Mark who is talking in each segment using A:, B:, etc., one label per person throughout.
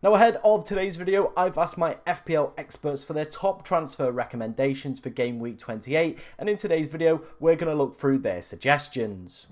A: Now ahead of today's video, I've asked my FPL experts for their top transfer recommendations for game week 28, and in today's video, we're going to look through their suggestions.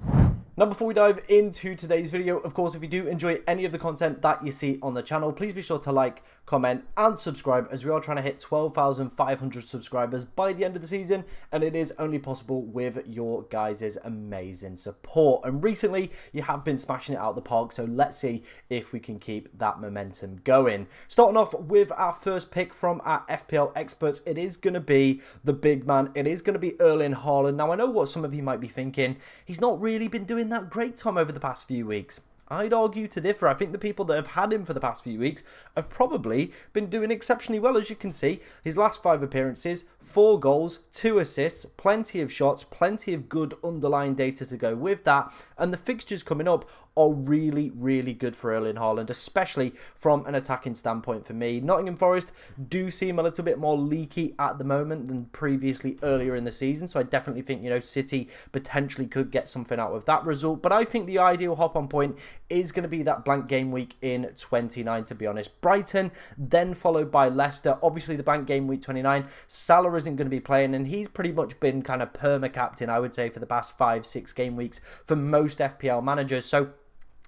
A: Now before we dive into today's video, of course, if you do enjoy any of the content that you see on the channel, please be sure to like, comment and subscribe, as we are trying to hit 12,500 subscribers by the end of the season, and it is only possible with your guys' amazing support. And recently you have been smashing it out the park, so let's see if we can keep that momentum going. Starting off with our first pick from our FPL experts, it is going to be the big man. It is going to be Erling Haaland. Now I know what some of you might be thinking, he's not really been doing that great, Tom, over the past few weeks. I'd argue to differ. I think the people that have had him for the past few weeks have probably been doing exceptionally well. As you can see, his last 5 appearances, 4 goals, 2 assists, plenty of shots, plenty of good underlying data to go with that. And the fixtures coming up are really, really good for Erling Haaland, especially from an attacking standpoint for me. Nottingham Forest do seem a little bit more leaky at the moment than previously earlier in the season. So I definitely think, City potentially could get something out of that result. But I think the ideal hop-on point is going to be that blank game week in 29, to be honest. Brighton, then followed by Leicester. Obviously, the blank game week 29, Salah isn't going to be playing, and he's pretty much been kind of perma-captain, I would say, for the past 5-6 game weeks for most FPL managers. So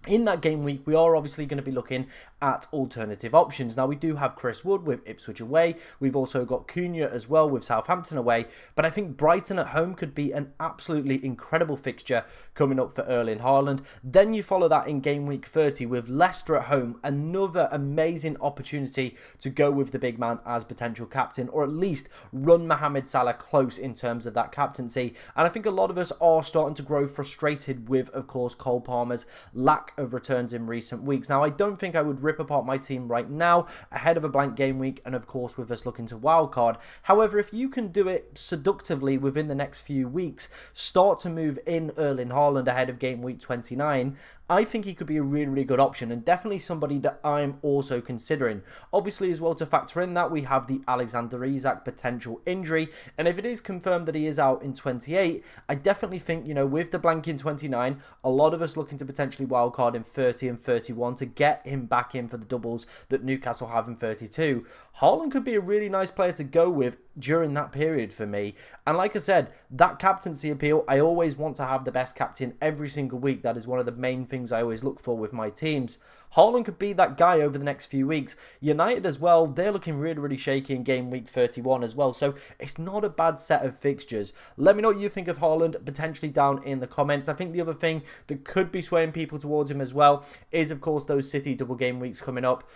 A: in that game week, we are obviously going to be looking at alternative options. Now, we do have Chris Wood with Ipswich away. We've also got Cunha as well with Southampton away. But I think Brighton at home could be an absolutely incredible fixture coming up for Erling Haaland. Then you follow that in game week 30 with Leicester at home. Another amazing opportunity to go with the big man as potential captain, or at least run Mohamed Salah close in terms of that captaincy. And I think a lot of us are starting to grow frustrated with, of course, Cole Palmer's lack of returns in recent weeks. Now, I don't think I would rip apart my team right now ahead of a blank game week, and of course with us looking to wildcard. However, if you can do it seductively within the next few weeks, start to move in Erling Haaland ahead of game week 29, I think he could be a really, really good option, and definitely somebody that I'm also considering. Obviously, as well, to factor in that, we have the Alexander Isak potential injury, and if it is confirmed that he is out in 28, I definitely think, with the blank in 29, a lot of us looking to potentially wildcard in 30 and 31 to get him back in for the doubles that Newcastle have in 32. Haaland could be a really nice player to go with during that period for me. And like I said, that captaincy appeal, I always want to have the best captain every single week. That is one of the main things I always look for with my teams. Haaland could be that guy over the next few weeks. United as well, they're looking really, really shaky in game week 31 as well. So it's not a bad set of fixtures. Let me know what you think of Haaland potentially down in the comments. I think the other thing that could be swaying people towards him as well is, of course, those City double game weeks coming up.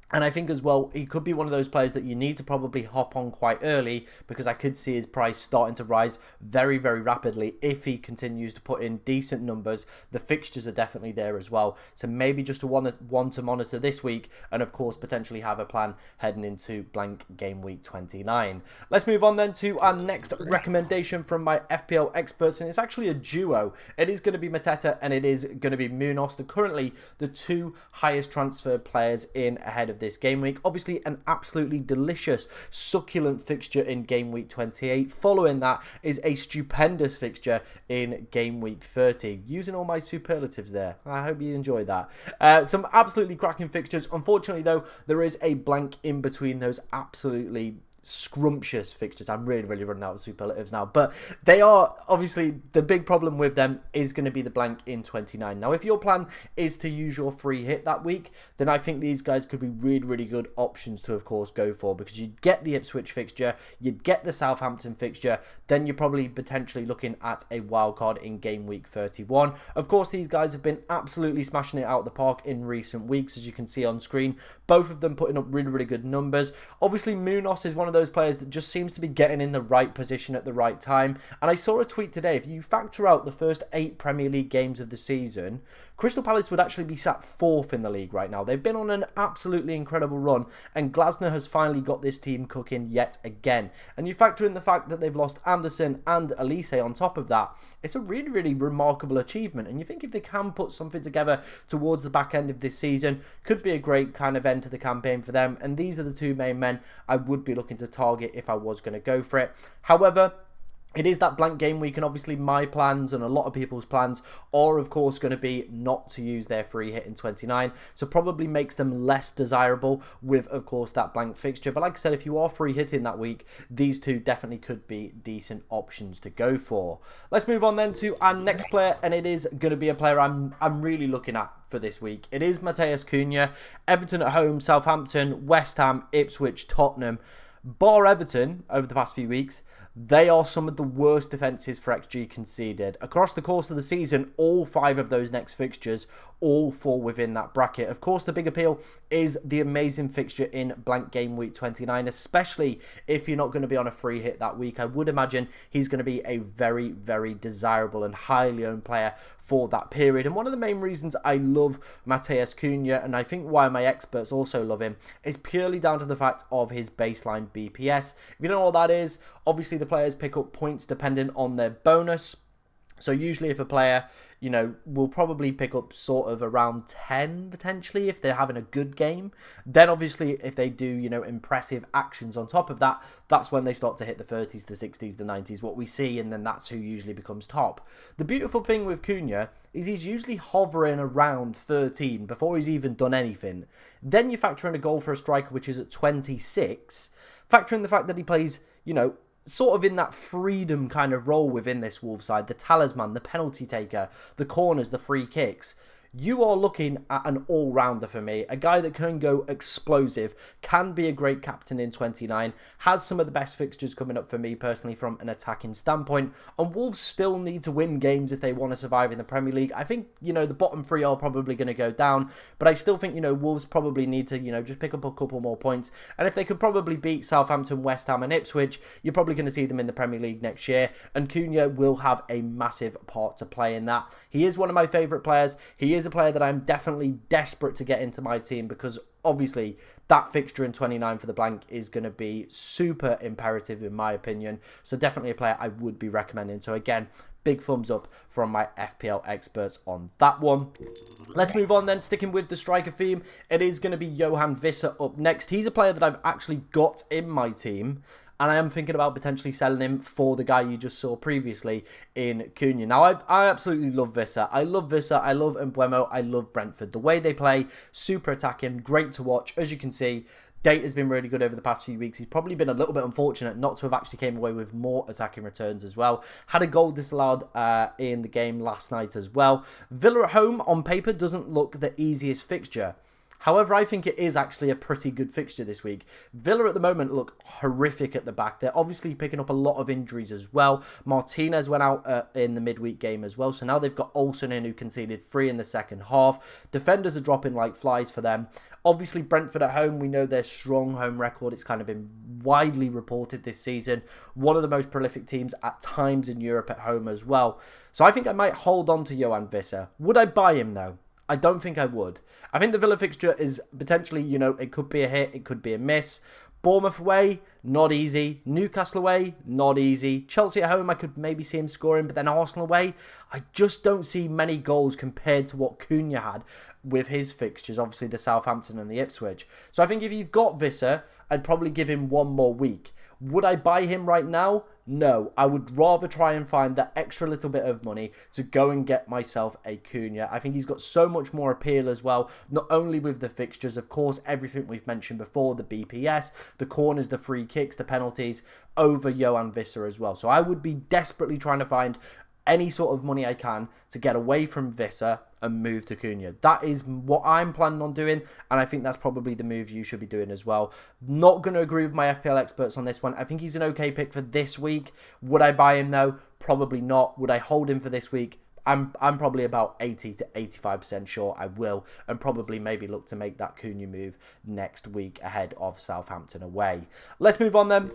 A: And I think as well, he could be one of those players that you need to probably hop on quite early, because I could see his price starting to rise very, very rapidly if he continues to put in decent numbers. The fixtures are definitely there as well. So maybe just one to monitor this week, and of course potentially have a plan heading into blank game week 29. Let's move on then to our next recommendation from my FPL experts, and it's actually a duo. It is going to be Mateta and it is going to be Muñoz. They're currently the 2 highest transfer players in ahead of this game week. Obviously an absolutely delicious, succulent fixture in game week 28. Following that is a stupendous fixture in game week 30. Using all my superlatives there. I hope you enjoy that. Some absolutely cracking fixtures. Unfortunately though, there is a blank in between those absolutely scrumptious fixtures. I'm really, really running out of superlatives now, but they are obviously, the big problem with them is going to be the blank in 29. Now, if your plan is to use your free hit that week, then I think these guys could be really, really good options to, of course, go for, because you'd get the Ipswich fixture, you'd get the Southampton fixture, then you're probably potentially looking at a wild card in game week 31. Of course, these guys have been absolutely smashing it out of the park in recent weeks, as you can see on screen. Both of them putting up really, really good numbers. Obviously, Muñoz is one of those players that just seems to be getting in the right position at the right time. And I saw a tweet today, if you factor out the first 8 Premier League games of the season, Crystal Palace would actually be sat 4th in the league right now. They've been on an absolutely incredible run, and Glasner has finally got this team cooking yet again. And you factor in the fact that they've lost Anderson and Elise on top of that, it's a really, really remarkable achievement. And you think if they can put something together towards the back end of this season, could be a great kind of end to the campaign for them. And these are the 2 main men I would be looking to target if I was going to go for it. However, It is that blank game week, and obviously my plans and a lot of people's plans are, of course, going to be not to use their free hit in 29. So probably makes them less desirable with, of course, that blank fixture. But like I said, if you are free hitting that week, these two definitely could be decent options to go for. Let's move on then to our next player, and it is going to be a player I'm really looking at for this week. It is Matheus Cunha. Everton at home, Southampton, West Ham, Ipswich, Tottenham. Bar Everton over the past few weeks, they are some of the worst defences for XG conceded. Across the course of the season, all 5 of those next fixtures all fall within that bracket. Of course, the big appeal is the amazing fixture in blank game week 29, especially if you're not going to be on a free hit that week. I would imagine he's going to be a very, very desirable and highly owned player for that period. And one of the main reasons I love Matheus Cunha, and I think why my experts also love him, is purely down to the fact of his baseline BPS. If you don't know what that is, obviously the players pick up points depending on their bonus. So usually if a player, you know, will probably pick up sort of around 10 potentially if they're having a good game. Then obviously if they do, you know, impressive actions on top of that, that's when they start to hit the 30s, the 60s, the 90s, what we see, and then that's who usually becomes top. The beautiful thing with Cunha is he's usually hovering around 13 before he's even done anything. Then you factor in a goal for a striker which is at 26, factor in the fact that he plays, you know, sort of in that freedom kind of role within this Wolves side, the talisman, the penalty taker, the corners, the free kicks. You are looking at an all-rounder for me, a guy that can go explosive, can be a great captain in 29, has some of the best fixtures coming up for me personally from an attacking standpoint, and Wolves still need to win games if they want to survive in the Premier League. I think, you know, the bottom 3 are probably going to go down, but I still think, you know, Wolves probably need to, you know, just pick up a couple more points, and if they could probably beat Southampton, West Ham and Ipswich, you're probably going to see them in the Premier League next year, and Cunha will have a massive part to play in that. He is one of my favourite players. He is a player that I'm definitely desperate to get into my team because obviously that fixture in 29 for the blank is going to be super imperative in my opinion. So definitely a player I would be recommending. So again, big thumbs up from my FPL experts on that one. Let's move on then, sticking with the striker theme. It is going to be Yoane Wissa up next. He's a player that I've actually got in my team, and I am thinking about potentially selling him for the guy you just saw previously in Cunha. Now, I absolutely love Wissa. I love Wissa. I love Mbeumo. I love Brentford. The way they play, super attacking, great to watch. As you can see, Data's been really good over the past few weeks. He's probably been a little bit unfortunate not to have actually came away with more attacking returns as well. Had a goal disallowed in the game last night as well. Villa at home, on paper, doesn't look the easiest fixture. However, I think it is actually a pretty good fixture this week. Villa at the moment look horrific at the back. They're obviously picking up a lot of injuries as well. Martinez went out in the midweek game as well. So now they've got Olsen in, who conceded 3 in the second half. Defenders are dropping like flies for them. Obviously, Brentford at home, we know their strong home record. It's kind of been widely reported this season. One of the most prolific teams at times in Europe at home as well. So I think I might hold on to Yoane Wissa. Would I buy him though? I don't think I would. I think the Villa fixture is potentially, you know, it could be a hit, it could be a miss. Bournemouth away, not easy. Newcastle away, not easy. Chelsea at home, I could maybe see him scoring, but then Arsenal away, I just don't see many goals compared to what Cunha had with his fixtures, obviously the Southampton and the Ipswich. So I think if you've got Wissa, I'd probably give him one more week. Would I buy him right now? No, I would rather try and find that extra little bit of money to go and get myself a Cunha. I think he's got so much more appeal as well, not only with the fixtures, of course, everything we've mentioned before, the BPS, the corners, the free kicks, the penalties, over Yoane Wissa as well. So I would be desperately trying to find any sort of money I can to get away from Wissa and move to Cunha. That is what I'm planning on doing, and I think that's probably the move you should be doing as well. Not going to agree with my FPL experts on this one. I think he's an okay pick for this week. Would I buy him though? Probably not. Would I hold him for this week? I'm probably about 80 to 85% sure I will, and probably maybe look to make that Cunha move next week ahead of Southampton away. Let's move on then.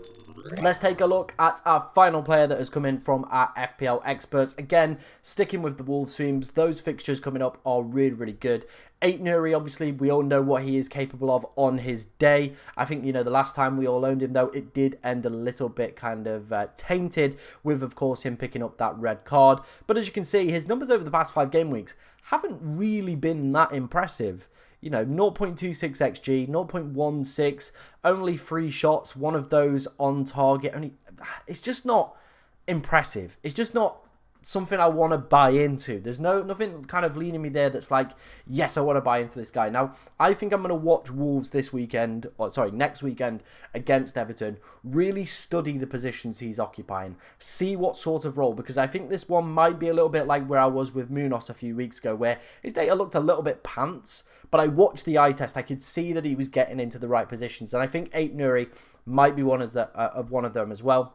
A: Let's take a look at our final player that has come in from our FPL experts. Again, sticking with the Wolves themes, those fixtures coming up are really, really good. Aït-Nouri, obviously, we all know what he is capable of on his day. I think, you know, the last time we all owned him, though, it did end a little bit kind of tainted with, of course, him picking up that red card. But as you can see, his numbers over the past 5 game weeks haven't really been that impressive. You know, 0.26 XG, 0.16, only 3 shots, one of those on target. Only, it's just not impressive. It's just not something I want to buy into. There's nothing kind of leaning me there that's like, yes, I want to buy into this guy. Now, I think I'm going to watch Wolves this weekend, next weekend against Everton, really study the positions he's occupying, see what sort of role, because I think this one might be a little bit like where I was with Muñoz a few weeks ago, where his data looked a little bit pants, but I watched the eye test. I could see that he was getting into the right positions, and I think Aït-Nouri might be one of them as well.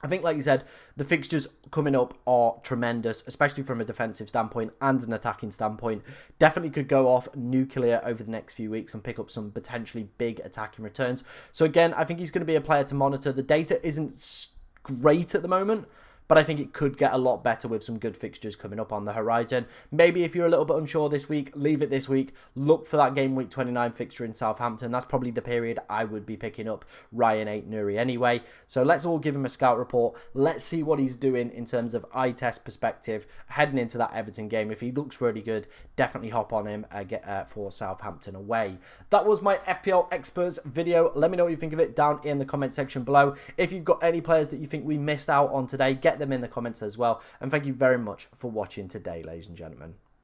A: I think, like you said, the fixtures coming up are tremendous, especially from a defensive standpoint and an attacking standpoint. Definitely could go off nuclear over the next few weeks and pick up some potentially big attacking returns. So again, I think he's going to be a player to monitor. The data isn't great at the moment, but I think it could get a lot better with some good fixtures coming up on the horizon. Maybe if you're a little bit unsure this week, leave it this week. Look for that game week 29 fixture in Southampton. That's probably the period I would be picking up Rayan Aït-Nouri anyway. So let's all give him a scout report. Let's see what he's doing in terms of eye test perspective heading into that Everton game. If he looks really good, definitely hop on him for Southampton away. That was my FPL Experts video. Let me know what you think of it down in the comment section below. If you've got any players that you think we missed out on today, get them in the comments as well. And thank you very much for watching today, ladies and gentlemen.